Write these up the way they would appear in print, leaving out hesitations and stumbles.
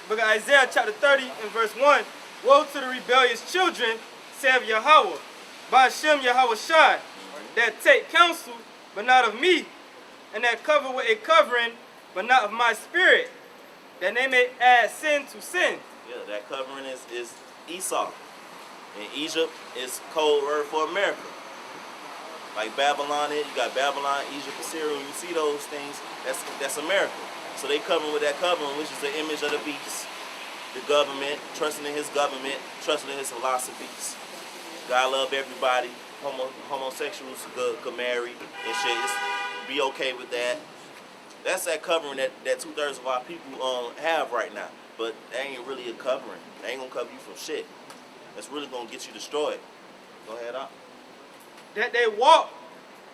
Book of Isaiah chapter 30 and verse 1. Woe to the rebellious children, saith Yahweh, by Hashem Yahweh Shai, that take counsel, but not of me, and that cover with a covering, but not of my spirit, that they may add sin to sin. Yeah, that covering is Esau. And Egypt is code word for America. Like Babylon, you got Babylon, Egypt, Assyria. When you see those things, that's America. So they covering with that covering, which is the image of the beast. The government, trusting in his government, trusting in his philosophies. God love everybody. Homosexuals could marry and shit. Be okay with that. That's that covering that 2/3 of our people have right now. But that ain't really a covering. They ain't gonna cover you from shit. That's really gonna get you destroyed. Go ahead, up. That they walk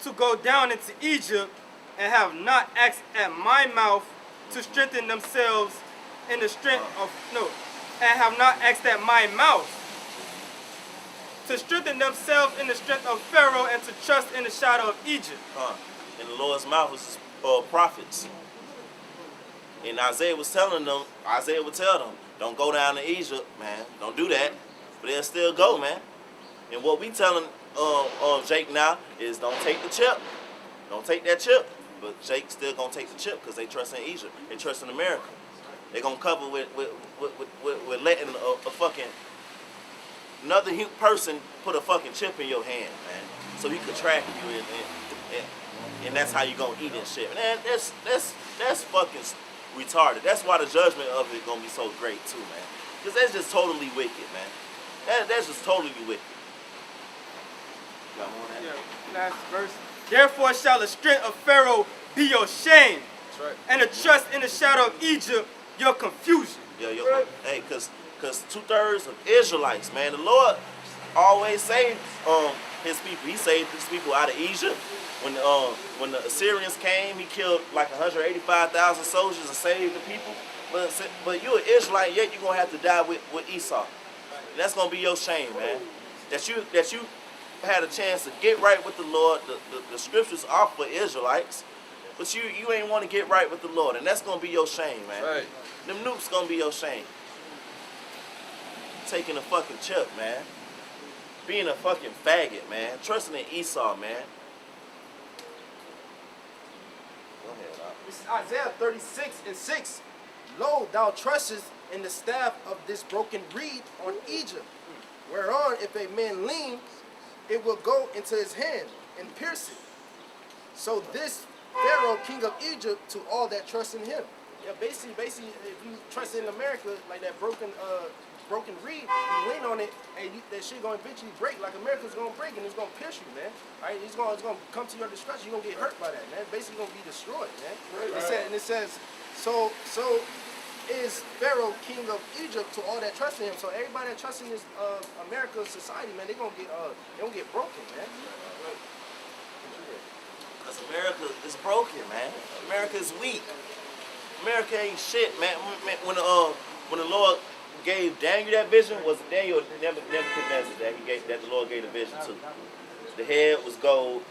to go down into Egypt and have not asked at my mouth to strengthen themselves in the strength of, and have not asked at my mouth to strengthen themselves in the strength of Pharaoh and to trust in the shadow of Egypt. In the Lord's mouth was prophets. And Isaiah would tell them, don't go down to Egypt, man. Don't do that. But they'll still go, man. And what we telling Jake now is don't take the chip. Don't take that chip. But Jake still gonna take the chip because they trust in Egypt. They trust in America. They gonna cover with letting a fucking another person put a fucking chip in your hand, man. So he could track you and that's how you gonna eat and shit. Man, that's fucking retarded. That's why the judgment of it gonna be so great too, man. Because that's just totally wicked, man. That's just totally wicked. Got more on that? Yeah, last verse. Therefore shall the strength of Pharaoh be your shame. That's right. And the trust in the shadow of Egypt, your confusion. Yeah, hey, cause 2/3 of Israelites, man, the Lord always saved his people. He saved his people out of Egypt. When the Assyrians came, he killed like 185,000 soldiers and saved the people. But you're an Israelite, yet you're gonna have to die with Esau. And that's gonna be your shame, man. That you had a chance to get right with the Lord. The scriptures are for Israelites, but you ain't want to get right with the Lord, and that's gonna be your shame, man. Right. Them nukes gonna be your shame. Taking a fucking chip, man. Being a fucking faggot, man. Trusting in Esau, man. Go ahead, Doc. This is Isaiah 36:6. Lo, thou trustest in the staff of this broken reed on Egypt, whereon if a man lean, it will go into his hand and pierce it. So this Pharaoh, king of Egypt, to all that trust in him. Yeah, basically, if you trust in America, like that broken reed, you lean on it, and that shit gonna eventually break. Like America's gonna break, and it's gonna pierce you, man. All right, it's gonna come to your destruction. You're gonna get hurt by that, man. Basically, gonna be destroyed, man. Right. It says, so is Pharaoh, king of Egypt, to all that trust in him. So everybody that trusts in this America's society, man, they gonna get broken, man. Because America is broken, man. America is weak. America ain't shit, man. When the Lord gave Daniel that vision, was Daniel Nebuchadnezzar that the Lord gave the vision to. The head was gold.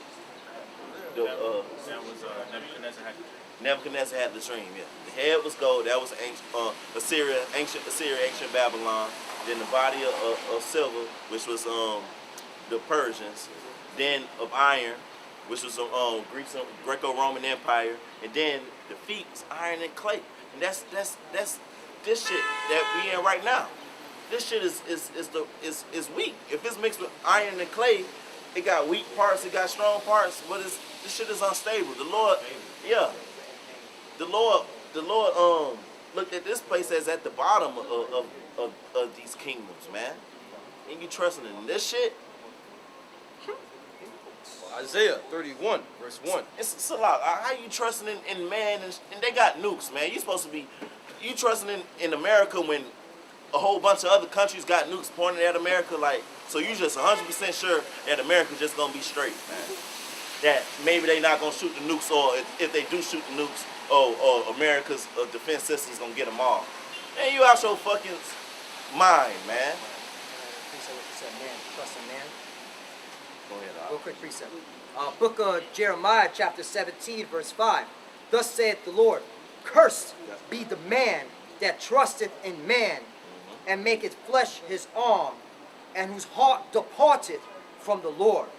Nebuchadnezzar had the dream, yeah. The head was gold, that was ancient Assyria, ancient Babylon. Then the body of silver, which was the Persians. Then of iron, which was Greco-Roman Empire. And then the feet was iron and clay. And that's this shit that we in right now. This shit is weak. If it's mixed with iron and clay, it got weak parts, it got strong parts, but this shit is unstable. The Lord looked at this place as at the bottom of these kingdoms, man. And you trusting in this shit? Isaiah 31, verse 1. It's a lot. How you trusting in man? And they got nukes, man. You trusting in America when a whole bunch of other countries got nukes pointed at America, like, so you just 100% sure that America's just gonna be straight, man. That maybe they not gonna shoot the nukes, or if they do shoot the nukes, or America's defense system's gonna get them all. Man, you out your fucking mind, man. Precept, what you said, man, trust in man. Go ahead, Real quick precept. Book of Jeremiah, chapter 17, verse 5. Thus saith the Lord, cursed be the man that trusteth in man, and maketh flesh his arm, and whose heart departeth from the Lord.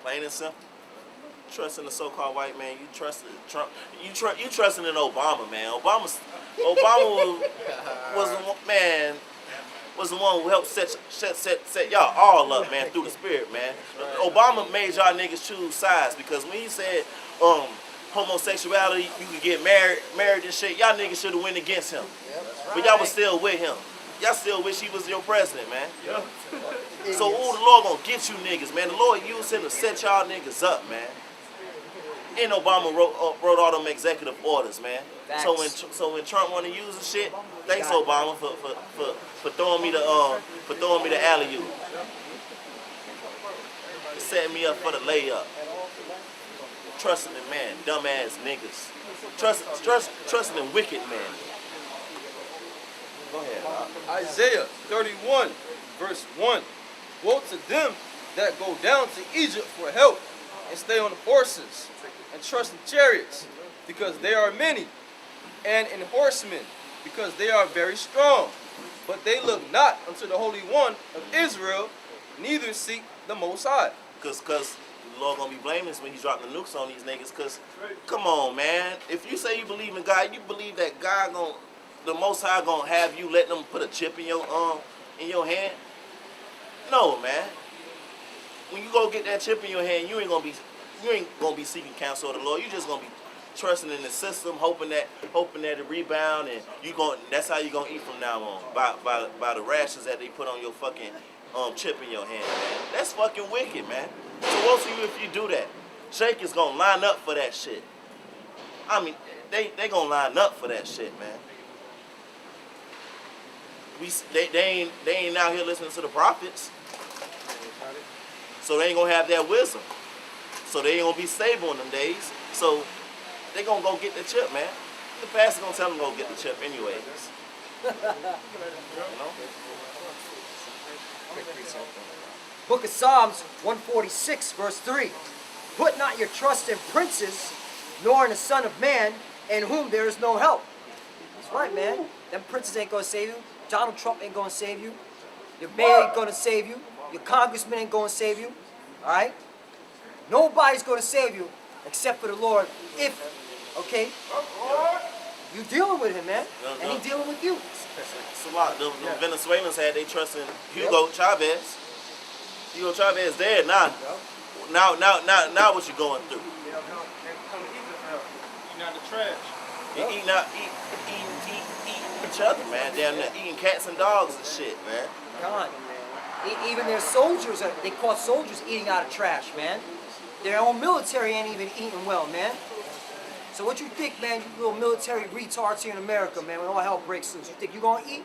Plain and simple. Trusting the so-called white man, you trusting Trump. You trusting in Obama, man. Obama was the one who helped set y'all all up, man, through the spirit, man. Obama made y'all niggas choose sides because when he said homosexuality, you could get married and shit, y'all niggas should have went against him. But y'all was still with him. Y'all still wish he was your president, man. So the Lord gonna get you niggas, man. The Lord used him to set y'all niggas up, man. And Obama wrote all them executive orders, man. Facts. So when Trump wanna use the shit, thanks Obama for throwing me the alley-oop. Setting me up for the layup. Trusting in man, dumbass niggas. Trusting in wicked men. Go ahead. Isaiah 31, verse 1. Woe to them that go down to Egypt for help, and stay on the horses, and trust in chariots, because they are many, and in horsemen, because they are very strong. But they look not unto the Holy One of Israel, neither seek the Most High. Cause the Lord gonna be blaming us when he dropping the nukes on these niggas. Cause come on, man. If you say you believe in God, you believe that God the Most High gonna have you let them put a chip in your hand? No, man. When you go get that chip in your hand, you ain't gonna be seeking counsel of the Lord. You just gonna be trusting in the system, hoping that it rebound, and that's how you gonna eat from now on. By the rations that they put on your fucking chip in your hand, man. That's fucking wicked, man. So woe to you if you do that. Shake is gonna line up for that shit. I mean, they gonna line up for that shit, man. They ain't out here listening to the prophets. So they ain't gonna have that wisdom. So they ain't gonna be stable in them days. So they gonna go get the chip, man. The pastor gonna tell them to go get the chip anyways. You know? Book of Psalms 146, verse 3. Put not your trust in princes, nor in the Son of Man, in whom there is no help. That's right, man. Them princes ain't gonna save you. Donald Trump ain't gonna save you. Your mayor ain't gonna save you. Your congressman ain't gonna save you. All right? Nobody's gonna save you except for the Lord. Okay? You dealing with him, man, and he dealing with you. It's a lot. The Venezuelans had they trust in Hugo Chavez. Hugo Chavez dead now. Now what you going through? Eating out the trash. Eating each other, man. Damn near eating cats and dogs and shit, man. God. Even their soldiers, they caught soldiers eating out of trash, man. Their own military ain't even eating well, man. So what you think, man, you little military retards here in America, man, when all hell breaks loose, you think you gonna eat?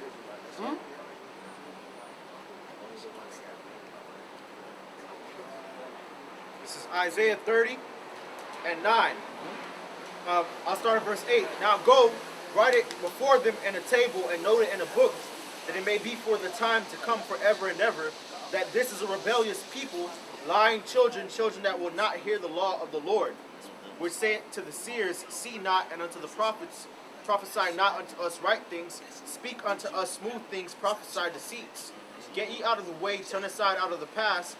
This is Isaiah 30 and 9. I'll start at verse 8. Now go, write it before them in a table and note it in a book, that it may be for the time to come forever and ever, that this is a rebellious people, lying children that will not hear the law of the Lord, which say to the seers, see not, and unto the prophets, prophesy not unto us right things, speak unto us smooth things, prophesy deceits. Get ye out of the way, turn aside out of the path,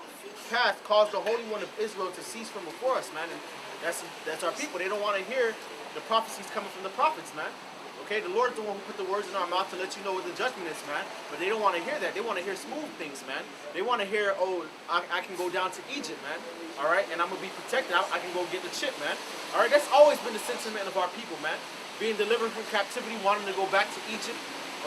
cause the Holy One of Israel to cease from before us, man. And that's our people. They don't want to hear the prophecies coming from the prophets, man. Okay, the Lord's the one who put the words in our mouth to let you know what the judgment is, man. But they don't want to hear that. They want to hear smooth things, man. They want to hear, oh, I can go down to Egypt, man. All right, and I'm going to be protected. I can go get the chip, man. All right, that's always been the sentiment of our people, man. Being delivered from captivity, wanting to go back to Egypt.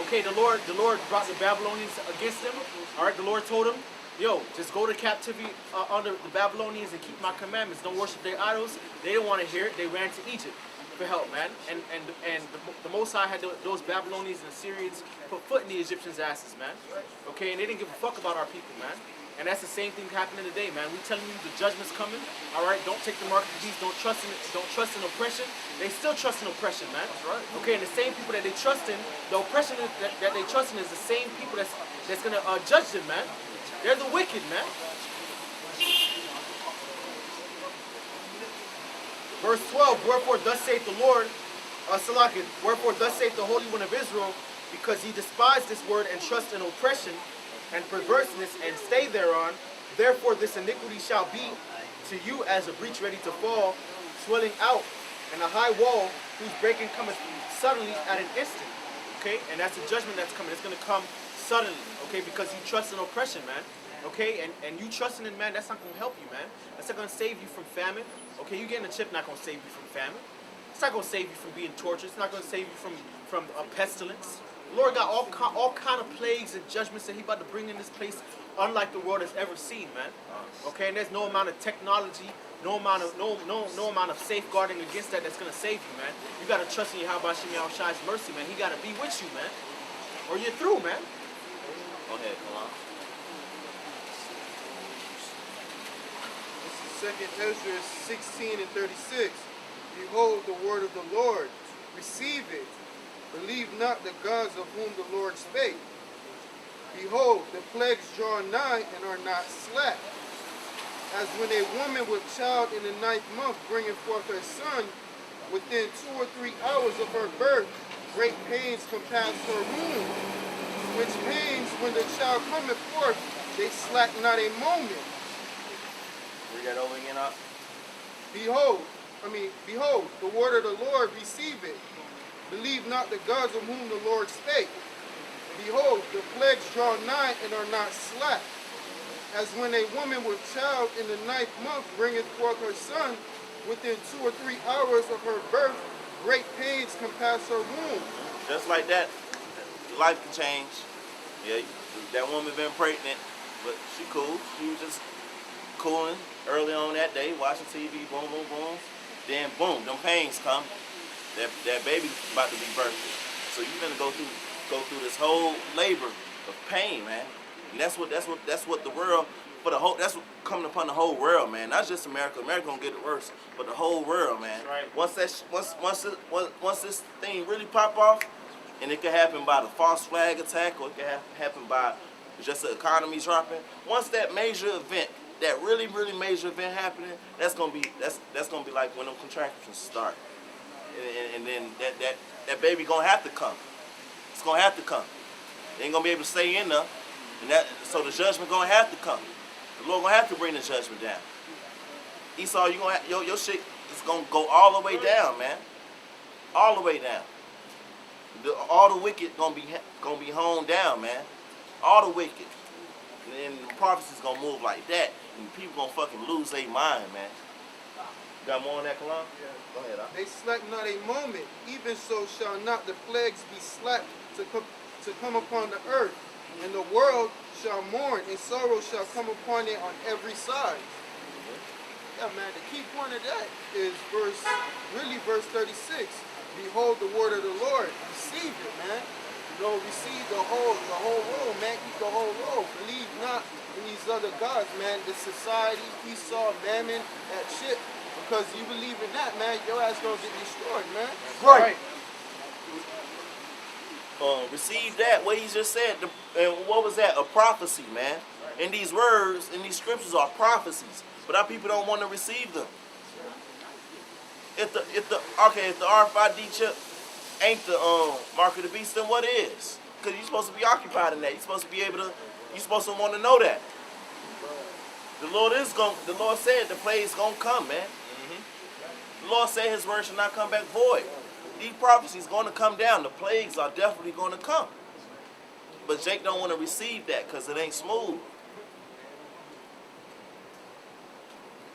Okay, the Lord brought the Babylonians against them. All right, the Lord told them, yo, just go to captivity under the Babylonians and keep my commandments. Don't worship their idols. They didn't want to hear it. They ran to Egypt for help, man. And the Most High had those Babylonians and Assyrians put foot in the Egyptians' asses, man. Okay, and they didn't give a fuck about our people, man. And that's the same thing happening today, man. We telling you the judgment's coming. All right, don't take the mark of the beast. Don't trust in oppression. They still trust in oppression, man. That's right. Okay, and the same people that they trust in, the oppression that they trust in is the same people that's gonna judge them, man. They're the wicked, man. Verse 12, wherefore thus saith the Lord, Salakia, wherefore thus saith the Holy One of Israel, because ye despise this word and trust in oppression and perverseness and stay thereon, therefore this iniquity shall be to you as a breach ready to fall, swelling out, and a high wall whose breaking cometh suddenly at an instant. Okay, and that's the judgment that's coming. It's gonna come suddenly. Okay, because you trust in oppression, man. Okay, and you trusting in man, that's not gonna help you, man. That's not gonna save you from famine. Okay, you getting a chip not gonna save you from famine. It's not gonna save you from being tortured. It's not gonna save you from a pestilence. The Lord got all kind of plagues and judgments that He about to bring in this place, unlike the world has ever seen, man. Okay, and there's no amount of technology, no amount of safeguarding against that's gonna save you, man. You gotta trust in Yahweh Shem Shai's mercy, man. He gotta be with you, man, or you're through, man. Go ahead, come on. This is 2 Ezra 16 and 36. Behold the word of the Lord, receive it. Believe not the gods of whom the Lord spake. Behold, the plagues draw nigh and are not slack. As when a woman with child in the 9th month bringeth forth her son, within 2 or 3 hours of her birth, great pains compass her womb. Which pains, when the child cometh forth, they slack not a moment. Read that over again, up. Behold, the word of the Lord, receive it. Believe not the gods of whom the Lord spake. Behold, the plagues draw nigh and are not slack. As when a woman with child in the 9th month bringeth forth her son, within 2 or 3 hours of her birth, great pains compass her womb. Just like that, life can change. Yeah, that woman been pregnant, but she cool. She was just cooling early on that day, watching TV, boom, boom, boom. Then boom, them pains come. That baby about to be birthed. So you're gonna go through this whole labor of pain, man. And that's what the world that's what coming upon the whole world, man. Not just America. America gonna get it worse, but the whole world, man. Right. Once this thing really pop off, and it could happen by the false flag attack, or it could happen by just the economy dropping. Once that major event, that really major event happening, that's gonna be like when them contractions start, and then that baby gonna have to come. It's gonna have to come. They ain't gonna be able to stay in there, and so the judgment gonna have to come. The Lord gonna have to bring the judgment down. Esau, you gonna have, your shit is gonna go all the way down, man. All the way down. All the wicked gonna be honed down, man. All the wicked. And the prophecy's gonna move like that, and people gonna fucking lose their mind, man. Got more on that, Kalam? Yeah. Go ahead, They slack not a moment, even so shall not the plagues be slack to come upon the earth. And the world shall mourn, and sorrow shall come upon it on every side. Yeah, man, the key point of that is verse 36. Behold the word of the Lord. Receive it, man. You know, receive the whole road, man. Keep the whole road. Believe not in these other gods, man. The society, Esau, Mammon, that shit. Because you believe in that, man, your ass gonna get destroyed, man. Right. Receive that, what he just said, and what was that? A prophecy, man. And these words, and these scriptures are prophecies, but our people don't want to receive them. If the RFID chip ain't the mark of the beast, then what is? Because you're supposed to be occupied in that. You're supposed to want to know that. The Lord said the plague's gonna come, man. The Lord said His word shall not come back void. These prophecies gonna come down. The plagues are definitely gonna come. But Jake don't want to receive that because it ain't smooth.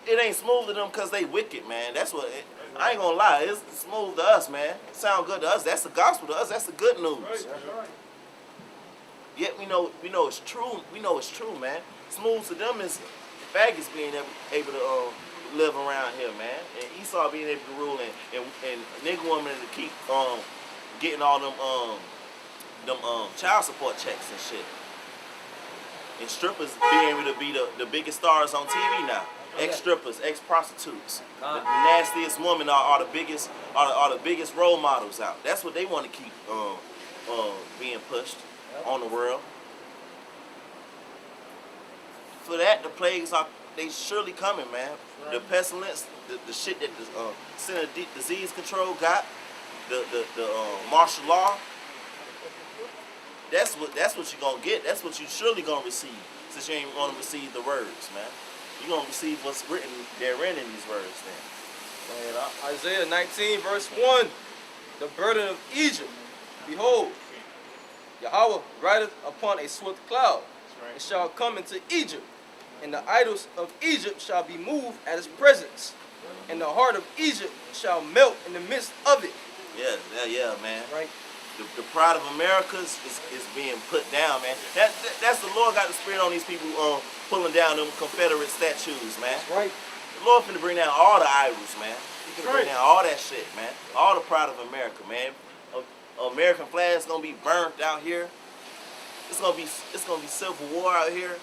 It ain't smooth to them because they wicked, man. That's what I ain't gonna lie. It's smooth to us, man. It sound good to us. That's the gospel to us. That's the good news. Yet we know it's true. We know it's true, man. Smooth to them is faggots being able to live around here, man. And Esau being able to rule, and nigga women to keep getting all them child support checks and shit. And strippers being able to be the biggest stars on TV now. Ex-strippers, ex-prostitutes. The nastiest women are the biggest role models out. That's what they want to keep being pushed on the world. For that, the plagues they surely coming, man. The pestilence, the shit that the Center Disease Control got, martial law, that's what you're gonna get. That's what you surely gonna receive. Since you ain't gonna receive the words, man. You're gonna receive what's written therein in these words then. And Isaiah 19 verse 1, the burden of Egypt. Behold, Yahweh rideth upon a swift cloud, and shall come into Egypt, and the idols of Egypt shall be moved at his presence, and the heart of Egypt shall melt in the midst of it. Yeah, man. Right. The pride of America is being put down, man. That's the Lord got the spirit on these people pulling down them Confederate statues, man. That's right. The Lord finna bring down all the idols, man. He finna bring down all that shit, man. All the pride of America, man. American flag's gonna be burnt out here. It's gonna be civil war out here.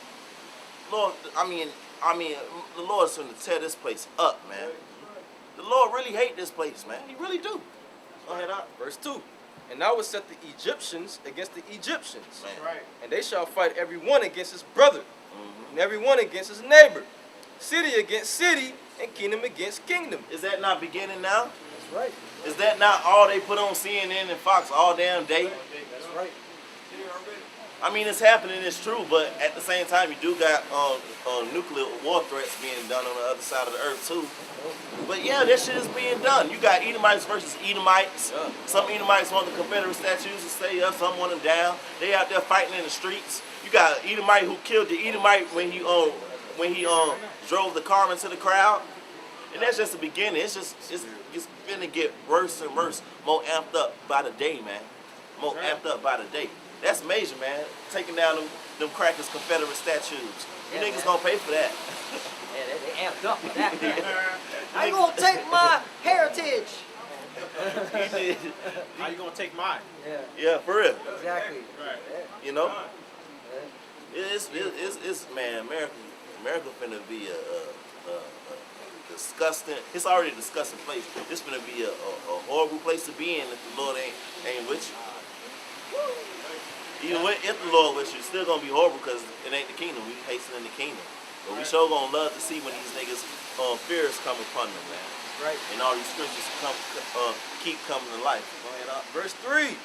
Lord, I mean, the Lord's gonna tear this place up, man. The Lord really hate this place, man. He really do. Go ahead, up. Verse 2, and I will set the Egyptians against the Egyptians, Man. and they shall fight every one against his brother, and every one against his neighbor, city against city, and kingdom against kingdom. Is that not beginning now? That's right. Is that not all they put on CNN and Fox all damn day? That's right. I mean, it's happening, it's true, but at the same time, you do got nuclear war threats being done on the other side of the earth, too. But yeah, that shit is being done. You got Edomites versus Edomites. Yeah. Some Edomites want the Confederate statues to stay up, some want them down. They out there fighting in the streets. You got an Edomite who killed the Edomite when he drove the car into the crowd. And that's just the beginning. It's gonna get worse and worse, more amped up by the day, man. More amped up by the day. That's major, man. Taking down them crackers Confederate statues. You Yeah, niggas man. gonna pay for that. Yeah, they amped up with that, man. I ain't gonna take my heritage. How you gonna take mine? Yeah, Yeah, for real. exactly. You know? Yeah. It's man, America finna be a disgusting. It's already a disgusting place. It's finna be a horrible place to be in if the Lord ain't with you. Even if the Lord with you, it's still gonna be horrible because it ain't the kingdom. We hastening the kingdom. But we sure gonna love to see when these niggas fears come upon them, man. Right. And all these scriptures keep coming to life. Go ahead, up. Verse 3,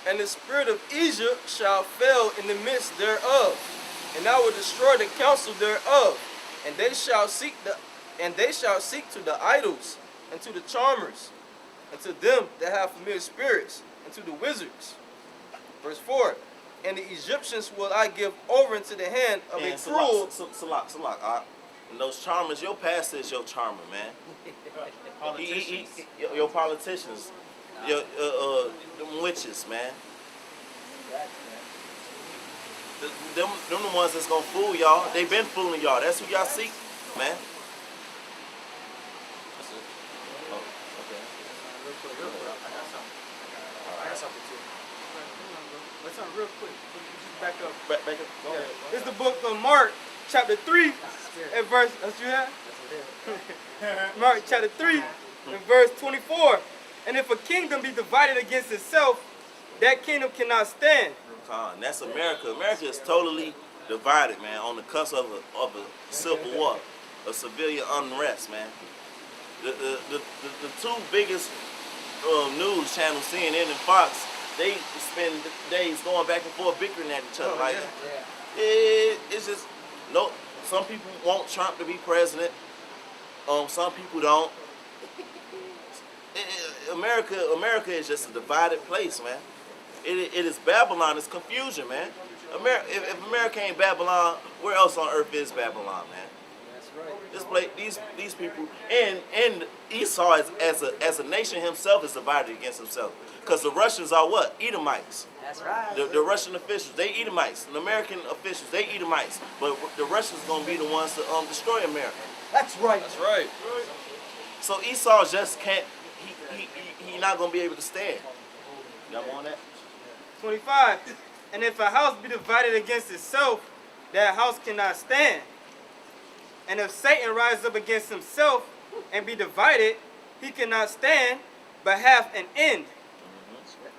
and the spirit of Egypt shall fail in the midst thereof, and I will destroy the counsel thereof, and they shall seek to the idols, and to the charmers, and to them that have familiar spirits, and to the wizards. Verse 4, and the Egyptians will I give over into the hand of a cruel. Salak. And those charmers, your pastor is your charmer, man. Politicians. Your politicians, them witches, man. Them the ones that's gonna fool y'all. They been fooling y'all. That's who y'all seek, man. Oh, okay. I got something too. Let's something real quick. Just back up. Back up. Go ahead. It's the book of Mark, chapter 3, and verse. That's you have? Mark chapter 3, and verse 24. And if a kingdom be divided against itself, that kingdom cannot stand. That's America. America is totally divided, man, on the cusp of a civil war, a civilian unrest, man. The two biggest news channels, CNN and Fox, they spend days going back and forth bickering at each other. Like, it's just no. Some people want Trump to be president. Some people don't. America is just a divided place, man. It is Babylon. It's confusion, man. If America ain't Babylon, where else on earth is Babylon, man? That's right. This place, these people, and Esau as a nation himself is divided against himself. Because the Russians are what? Edomites. That's right. The Russian officials, they Edomites. The American officials, they Edomites. But the Russians gonna be the ones to destroy America. That's right. That's right. So Esau just can't. He not gonna be able to stand. Y'all want that? 25. And if a house be divided against itself, that house cannot stand. And if Satan rise up against himself and be divided, he cannot stand, but have an end.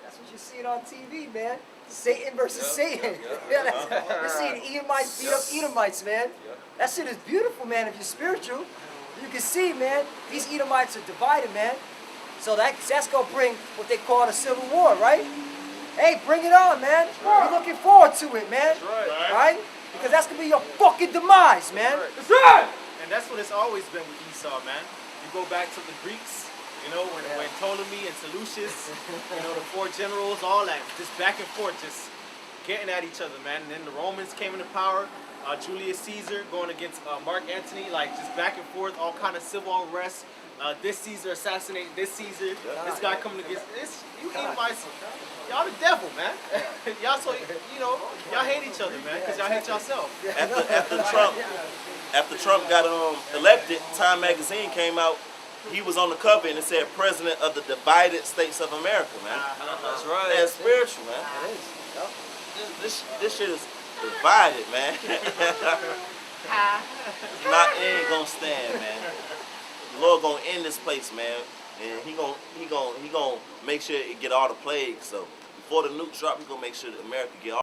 That's what you see it on TV, man. Satan versus Satan. Yeah, you're seeing Edomites beat up Edomites, man. That shit is beautiful, man. If you're spiritual, you can see, man, these Edomites are divided, man. So that's gonna bring what they call a civil war, right? Hey, bring it on, man. We're looking forward to it, man. Right. Right? Because that's gonna be your fucking demise, man. That's right. And that's what it's always been with Esau, man. You go back to the Greeks, you know, when Ptolemy and Seleucus, you know, the four generals, all that, just back and forth, just getting at each other, man. And then the Romans came into power. Julius Caesar going against Mark Antony, like just back and forth, all kind of civil unrest. This Caesar assassinated this Caesar. This guy coming against this. You Edomites, y'all the devil, man. Y'all so you know y'all hate each other, man, because y'all hate yourself. After Trump got elected, Time magazine came out. He was on the cover and it said President of the Divided States of America, man. That's right. That's spiritual, man. This shit is divided, man. It ain't gonna stand, man. The Lord gonna end this place, man, and he gonna make sure it get all the plagues. So before the nukes drop, he gonna make sure that America get all